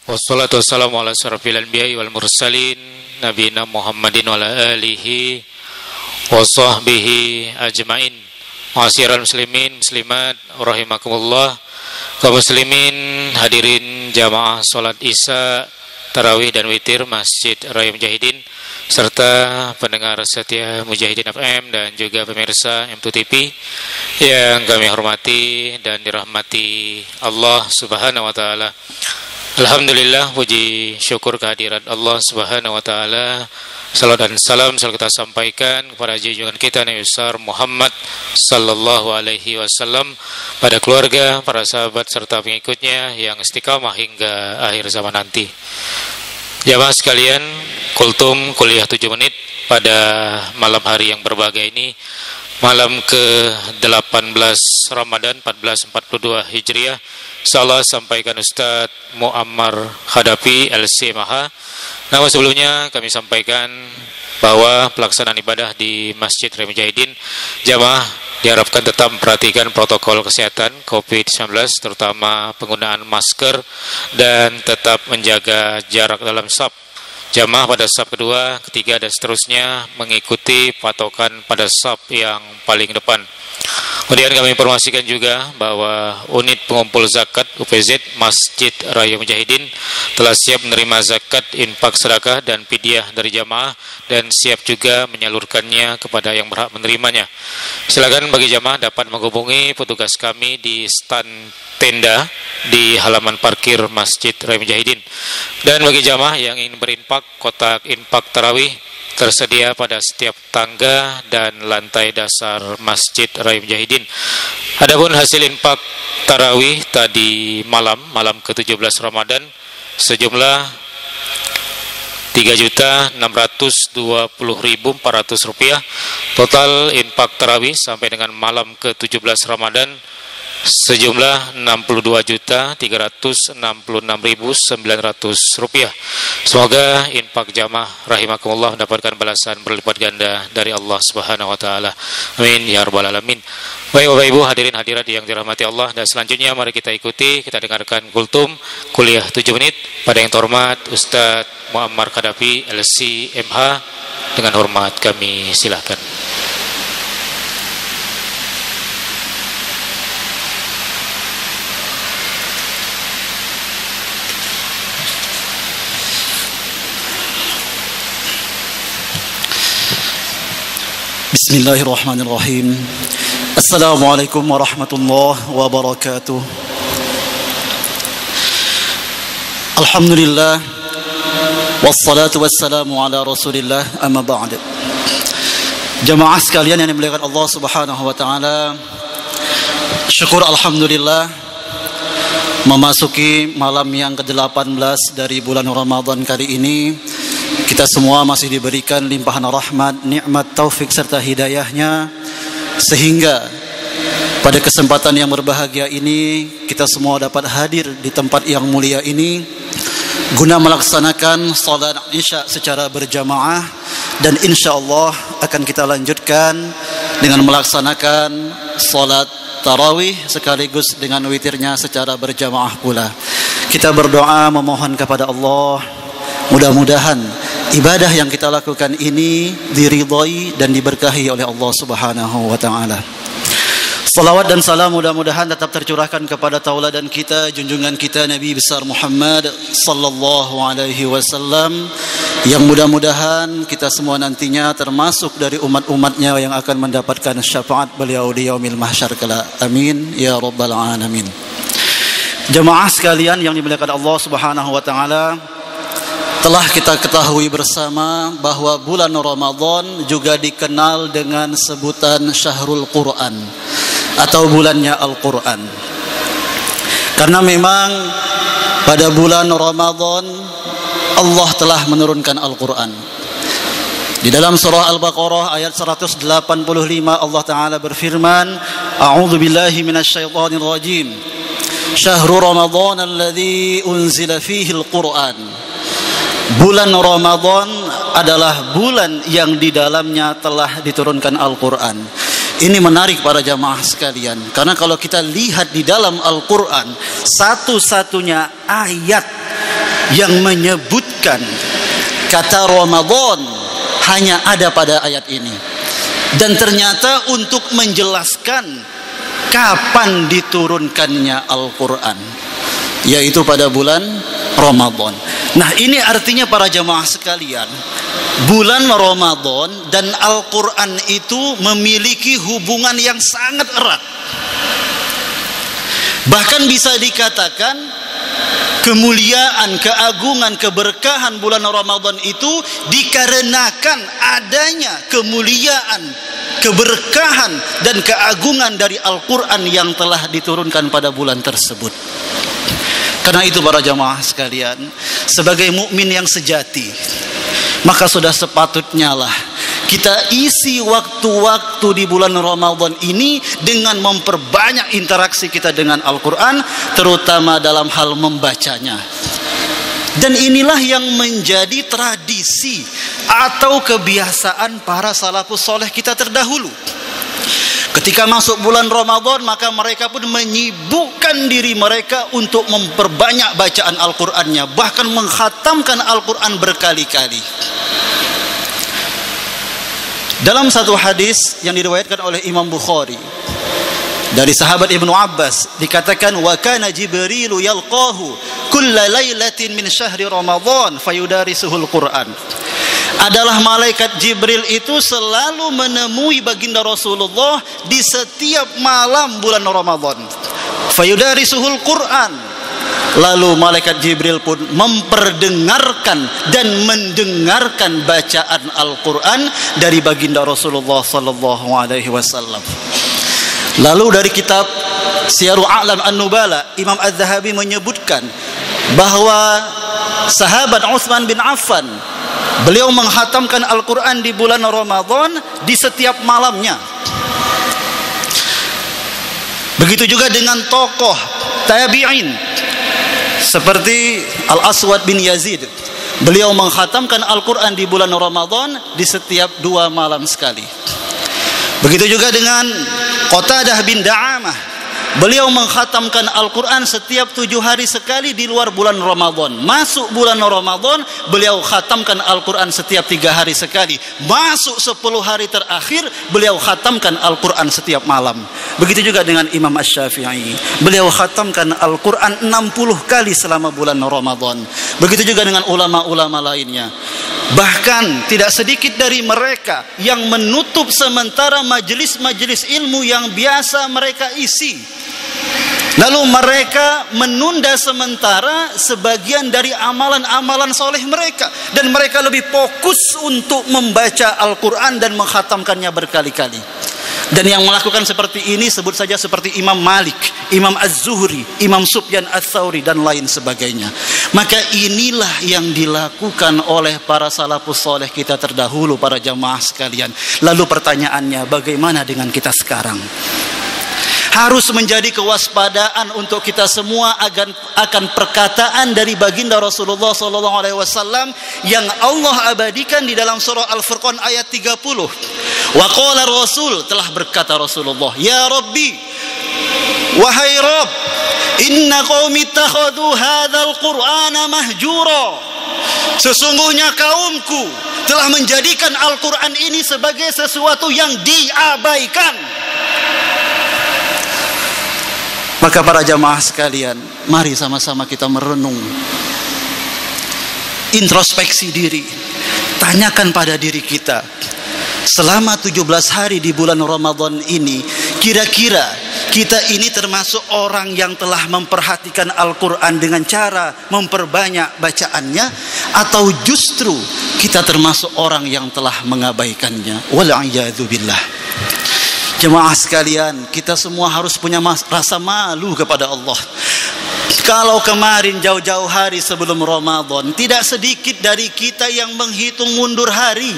Wassalatu wassalamu ala asyrafil anbiya'i wal mursalin nabiyina Muhammadin wa ala alihi wa sahbihi ajmain. Ma'asyiral muslimin muslimat rahimakumullah. Kaum muslimin hadirin jamaah salat Isya, tarawih dan witir Masjid Raya Mujahidin, serta pendengar setia Mujahidin FM dan juga pemirsa M2 TV yang kami hormati dan dirahmati Allah Subhanahu wa taala. Alhamdulillah, puji syukur kehadirat Allah Subhanahu wa taala. Salam dan salam selalu kita sampaikan kepada junjungan kita Nabi besar Muhammad sallallahu alaihi wasallam, pada keluarga, para sahabat serta pengikutnya yang istiqamah hingga akhir zaman nanti. Jamaah sekalian, kultum kuliah 7 menit pada malam hari yang berbahagia ini, malam ke-18 Ramadan 1442 Hijriah. Insyaallah sampaikan Ustaz Muammar Khadafi LC Maha. Namun sebelumnya kami sampaikan bahwa pelaksanaan ibadah di Masjid Raya Mujahidin, jamaah diharapkan tetap memperhatikan protokol kesehatan COVID-19, terutama penggunaan masker dan tetap menjaga jarak dalam shaf. Jamaah pada shaf kedua, ketiga dan seterusnya mengikuti patokan pada shaf yang paling depan. Kemudian kami informasikan juga bahwa unit pengumpul zakat UPZ Masjid Raya Mujahidin telah siap menerima zakat, infak, sedekah dan fidyah dari jamaah dan siap juga menyalurkannya kepada yang berhak menerimanya. Silakan bagi jamaah dapat menghubungi petugas kami di stand tenda di halaman parkir Masjid Raya Mujahidin. Dan bagi jamaah yang ingin berinfak, kotak infak tarawih tersedia pada setiap tangga dan lantai dasar Masjid Raya Mujahidin. Adapun hasil infak tarawih tadi malam ke-17 Ramadan sejumlah 3.620.400 rupiah. Total infak tarawih sampai dengan malam ke-17 Ramadan sejumlah 62.366.900 rupiah. Semoga infak jamaah rahimakumullah mendapatkan balasan berlipat ganda dari Allah Subhanahu wa taala. Amin ya rabbal alamin. Baik Bapak Ibu hadirin hadirat yang dirahmati Allah, dan selanjutnya mari kita ikuti, kita dengarkan kultum kuliah 7 menit pada yang terhormat Ustaz Muammar Khadafi LC MH. Dengan hormat kami silakan. Bismillahirrahmanirrahim. Assalamualaikum warahmatullahi wabarakatuh. Alhamdulillah, wassalatu wassalamu ala rasulillah, amma ba'd. Jamaah sekalian yang dimuliakan Allah Subhanahu wa taala, syukur alhamdulillah memasuki malam yang ke-18 dari bulan Ramadan kali ini. Kita semua masih diberikan limpahan rahmat, nikmat, taufik serta hidayahnya, sehingga pada kesempatan yang berbahagia ini kita semua dapat hadir di tempat yang mulia ini guna melaksanakan salat Isya secara berjamaah, dan insyaallah akan kita lanjutkan dengan melaksanakan salat tarawih sekaligus dengan witirnya secara berjamaah pula. Kita berdoa memohon kepada Allah, mudah-mudahan ibadah yang kita lakukan ini diridhai dan diberkahi oleh Allah Subhanahu wa taala. Salawat dan salam mudah-mudahan tetap tercurahkan kepada tauladan kita, junjungan kita Nabi besar Muhammad sallallahu alaihi wasallam, yang mudah-mudahan kita semua nantinya termasuk dari umat-umatnya yang akan mendapatkan syafaat beliau di yaumil mahsyar kala. Amin ya rabbal alamin. Jemaah sekalian yang dimuliakan Allah Subhanahu wa taala, telah kita ketahui bersama bahwa bulan Ramadan juga dikenal dengan sebutan Syahrul Quran atau bulannya Al-Quran. Karena memang pada bulan Ramadan Allah telah menurunkan Al-Quran. Di dalam surah Al-Baqarah ayat 185 Allah Ta'ala berfirman, A'udzu billahi minasyaitonir rajim. Syahrul Ramadan alladzi unzila fihi al-Quran. Bulan Ramadan adalah bulan yang di dalamnya telah diturunkan Al-Quran. Ini menarik para jamaah sekalian, karena kalau kita lihat di dalam Al-Quran, satu-satunya ayat yang menyebutkan kata Ramadan hanya ada pada ayat ini. Dan ternyata untuk menjelaskan kapan diturunkannya Al-Quran, yaitu pada bulan Ramadan. Nah, ini artinya para jamaah sekalian, bulan Ramadan dan Al-Quran itu memiliki hubungan yang sangat erat. Bahkan bisa dikatakan kemuliaan, keagungan, keberkahan bulan Ramadan itu dikarenakan adanya kemuliaan, keberkahan dan keagungan dari Al-Quran yang telah diturunkan pada bulan tersebut. Karena itu para jamaah sekalian, sebagai mukmin yang sejati, maka sudah sepatutnya lah kita isi waktu-waktu di bulan Ramadan ini dengan memperbanyak interaksi kita dengan Al-Quran, terutama dalam hal membacanya. Dan inilah yang menjadi tradisi atau kebiasaan para salafus soleh kita terdahulu. Ketika masuk bulan Ramadan, maka mereka pun menyibukkan diri mereka untuk memperbanyak bacaan Al-Qur'annya, bahkan mengkhatamkan Al-Qur'an berkali-kali. Dalam satu hadis yang diriwayatkan oleh Imam Bukhari dari sahabat Ibnu Abbas, dikatakan wa kana Jibrilu yalqahu kulla lailatin min syahri Ramadan fayudarisuhul Qur'an. Adalah malaikat Jibril itu selalu menemui baginda Rasulullah di setiap malam bulan Ramadan. Fayudarisuhul Qur'an. Lalu malaikat Jibril pun memperdengarkan dan mendengarkan bacaan Al-Qur'an dari baginda Rasulullah sallallahu alaihi wasallam. Lalu dari kitab Syiarul A'lam An-Nubala, Imam Az-Zahabi menyebutkan bahwa sahabat Utsman bin Affan, beliau menghatamkan Al-Quran di bulan Ramadan di setiap malamnya. Begitu juga dengan tokoh tabi'in seperti Al-Aswad bin Yazid. Beliau menghatamkan Al-Quran di bulan Ramadan di setiap 2 malam sekali. Begitu juga dengan Qatadah bin Da'amah. Beliau menghatamkan Al-Quran setiap 7 hari sekali di luar bulan Ramadan. Masuk bulan Ramadan, beliau khatamkan Al-Quran setiap 3 hari sekali. Masuk 10 hari terakhir, beliau khatamkan Al-Quran setiap malam. Begitu juga dengan Imam Asy-Syafi'i. Beliau khatamkan Al-Quran 60 kali selama bulan Ramadan. Begitu juga dengan ulama-ulama lainnya. Bahkan tidak sedikit dari mereka yang menutup sementara majelis-majelis ilmu yang biasa mereka isi. Lalu mereka menunda sementara sebagian dari amalan-amalan soleh mereka, dan mereka lebih fokus untuk membaca Al-Quran dan menghatamkannya berkali-kali. Dan yang melakukan seperti ini sebut saja seperti Imam Malik, Imam Az-Zuhri, Imam Sufyan Ats-Tsauri dan lain sebagainya. Maka inilah yang dilakukan oleh para salafus soleh kita terdahulu, para jamaah sekalian. Lalu pertanyaannya, bagaimana dengan kita sekarang? Harus menjadi kewaspadaan untuk kita semua akan perkataan dari baginda Rasulullah SAW yang Allah abadikan di dalam surah Al-Furqan ayat 30. Wa qala Rasul, telah berkata Rasulullah, ya Rabbi, wahai Rabb, inna qaumi ittakhadhu hadzal Qur'ana mahjura. Sesungguhnya kaumku telah menjadikan Al-Quran ini sebagai sesuatu yang diabaikan. Maka para jamaah sekalian, mari sama-sama kita merenung, introspeksi diri, tanyakan pada diri kita, selama 17 hari di bulan Ramadan ini, kira-kira kita ini termasuk orang yang telah memperhatikan Al-Quran dengan cara memperbanyak bacaannya, atau justru kita termasuk orang yang telah mengabaikannya? Wal'iyadzu billah. Jemaah sekalian, kita semua harus punya rasa malu kepada Allah. Kalau kemarin jauh-jauh hari sebelum Ramadan, tidak sedikit dari kita yang menghitung mundur hari.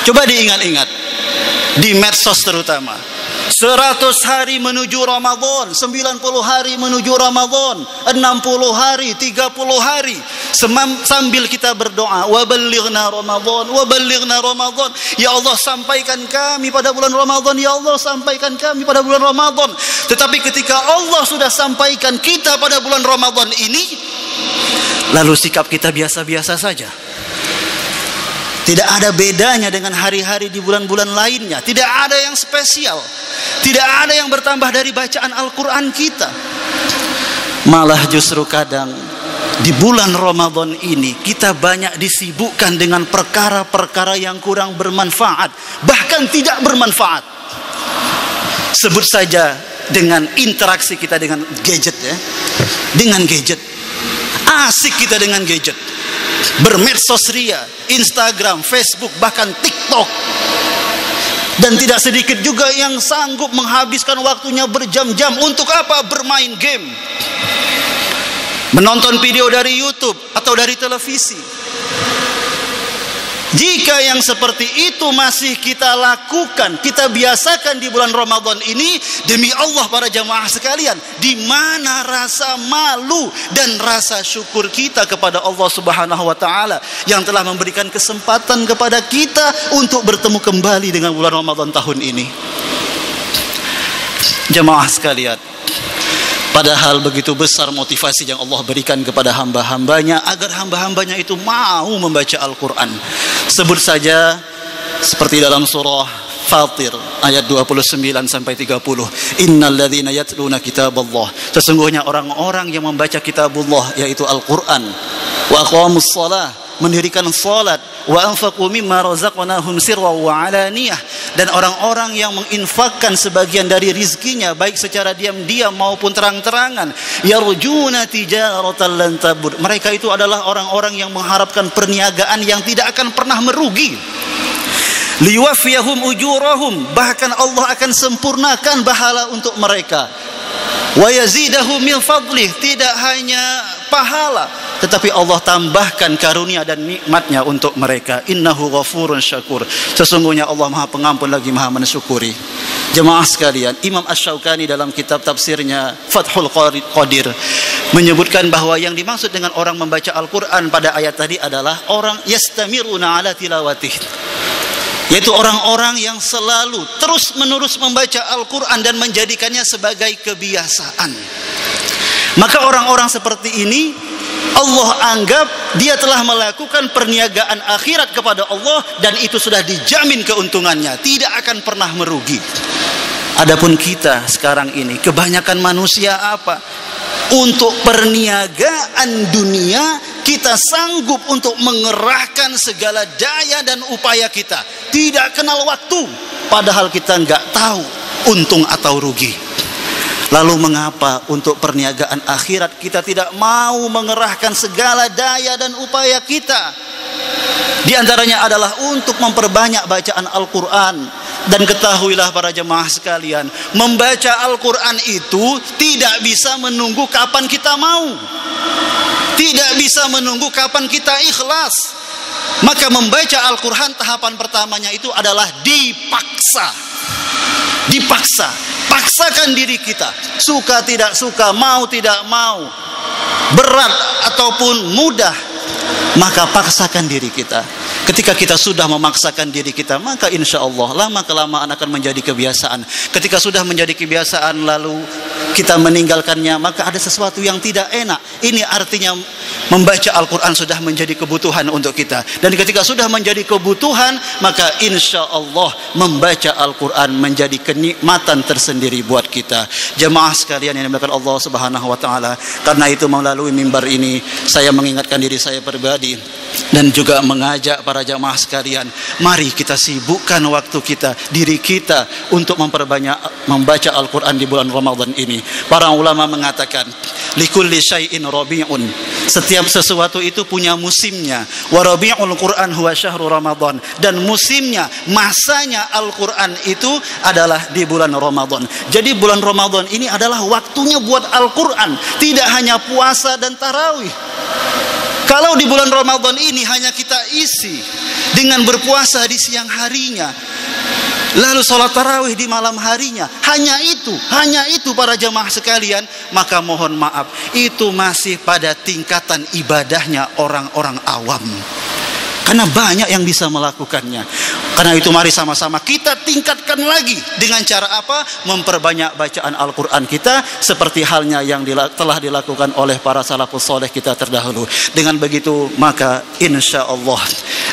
Coba diingat-ingat, di medsos terutama, 100 hari menuju Ramadan, 90 hari menuju Ramadan, 60 hari, 30 hari, sambil kita berdoa, wa ballighna Ramadan, wa ballighna Ramadan. Ya Allah, sampaikan kami pada bulan Ramadan, ya Allah, sampaikan kami pada bulan Ramadan. Tetapi ketika Allah sudah sampaikan kita pada bulan Ramadan ini, lalu sikap kita biasa-biasa saja. Tidak ada bedanya dengan hari-hari di bulan-bulan lainnya. Tidak ada yang spesial. Tidak ada yang bertambah dari bacaan Al-Quran kita. Malah justru kadang di bulan Ramadan ini kita banyak disibukkan dengan perkara-perkara yang kurang bermanfaat, bahkan tidak bermanfaat. Sebut saja dengan interaksi kita dengan gadget ya. Dengan gadget. Asik kita dengan gadget. Bermedsos ria, Instagram, Facebook, bahkan TikTok. Dan tidak sedikit juga yang sanggup menghabiskan waktunya berjam-jam untuk apa? Bermain game, menonton video dari YouTube atau dari televisi. Jika yang seperti itu masih kita lakukan, kita biasakan di bulan Ramadan ini, demi Allah para jamaah sekalian, di mana rasa malu dan rasa syukur kita kepada Allah Subhanahu wa taala yang telah memberikan kesempatan kepada kita untuk bertemu kembali dengan bulan Ramadan tahun ini. Jamaah sekalian, padahal begitu besar motivasi yang Allah berikan kepada hamba-hambanya agar hamba-hambanya itu mau membaca Al-Quran. Sebut saja seperti dalam surah Fatir ayat 29 sampai 30. Innal ladzina yatluna kitaballah. Sesungguhnya orang-orang yang membaca kitabullah yaitu Al-Quran. Wa aqamus shalah, mendirikan salat, wa anfaqu mimma razaqnahum sirran wa alaniyah, dan orang-orang yang menginfakkan sebagian dari rizkinya baik secara diam-diam maupun terang-terangan, yarjuna tijaratan lan tabur. Mereka itu adalah orang-orang yang mengharapkan perniagaan yang tidak akan pernah merugi. Liwafiyahum ujurahum, bahkan Allah akan sempurnakan pahala untuk mereka. Wa yazidahum min fadlih, tidak hanya pahala tetapi Allah tambahkan karunia dan nikmatnya untuk mereka. Innahu ghafurun syakur, sesungguhnya Allah Maha Pengampun lagi Maha Mensyukuri. Jemaah sekalian, Imam Asy-Syaukani dalam kitab tafsirnya Fathul Qadir menyebutkan bahwa yang dimaksud dengan orang membaca Al-Quran pada ayat tadi adalah orang yastamiruna ala tilawatih, yaitu orang-orang yang selalu terus-menerus membaca Al-Quran dan menjadikannya sebagai kebiasaan. Maka orang-orang seperti ini Allah anggap dia telah melakukan perniagaan akhirat kepada Allah, dan itu sudah dijamin keuntungannya, tidak akan pernah merugi. Adapun kita sekarang ini, kebanyakan manusia apa? Untuk perniagaan dunia kita sanggup untuk mengerahkan segala daya dan upaya kita, tidak kenal waktu, padahal kita nggak tahu untung atau rugi. Lalu mengapa untuk perniagaan akhirat kita tidak mau mengerahkan segala daya dan upaya kita? Di antaranya adalah untuk memperbanyak bacaan Al-Quran. Dan ketahuilah para jemaah sekalian, membaca Al-Quran itu tidak bisa menunggu kapan kita mau, tidak bisa menunggu kapan kita ikhlas. Maka membaca Al-Quran tahapan pertamanya itu adalah dipaksa. Dipaksa, paksakan diri kita, suka tidak suka, mau tidak mau, berat ataupun mudah, maka paksakan diri kita. Ketika kita sudah memaksakan diri kita, maka insya Allah lama-kelamaan akan menjadi kebiasaan. Ketika sudah menjadi kebiasaan lalu kita meninggalkannya, maka ada sesuatu yang tidak enak. Ini artinya membaca Al-Quran sudah menjadi kebutuhan untuk kita. Dan ketika sudah menjadi kebutuhan, maka insya Allah membaca Al-Quran menjadi kenikmatan tersendiri buat kita. Jemaah sekalian yang dimuliakan Allah Subhanahu wa taala, karena itu melalui mimbar ini saya mengingatkan diri saya pribadi dan juga mengajak para jamaah sekalian, mari kita sibukkan waktu kita, diri kita untuk memperbanyak membaca Al-Quran di bulan Ramadan ini. Para ulama mengatakan, likulli syai'in rabi'un, setiap sesuatu itu punya musimnya. Wa rabi'ul Quran huwa syahrul Ramadan, dan musimnya, masanya Al-Quran itu adalah di bulan Ramadan. Jadi bulan Ramadan ini adalah waktunya buat Al-Quran, tidak hanya puasa dan tarawih. Kalau di bulan Ramadan ini hanya kita isi dengan berpuasa di siang harinya, lalu sholat tarawih di malam harinya, hanya itu para jamaah sekalian, maka mohon maaf, itu masih pada tingkatan ibadahnya orang-orang awam. Karena banyak yang bisa melakukannya. Karena itu mari sama-sama kita tingkatkan lagi. Dengan cara apa? Memperbanyak bacaan Al-Quran kita, seperti halnya yang telah dilakukan oleh para salafus soleh kita terdahulu. Dengan begitu maka insya Allah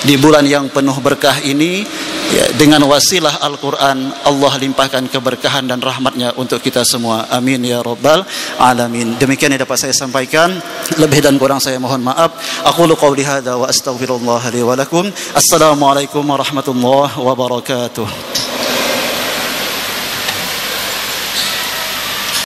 di bulan yang penuh berkah ini, ya, dengan wasilah Al-Quran, Allah limpahkan keberkahan dan rahmatnya untuk kita semua. Amin ya rabbal alamin. Demikian yang dapat saya sampaikan. Lebih dan kurang saya mohon maaf. Aqulu qawli hadza wa astaghfirullah li wa lakum. Assalamualaikum warahmatullahi wabarakatuh.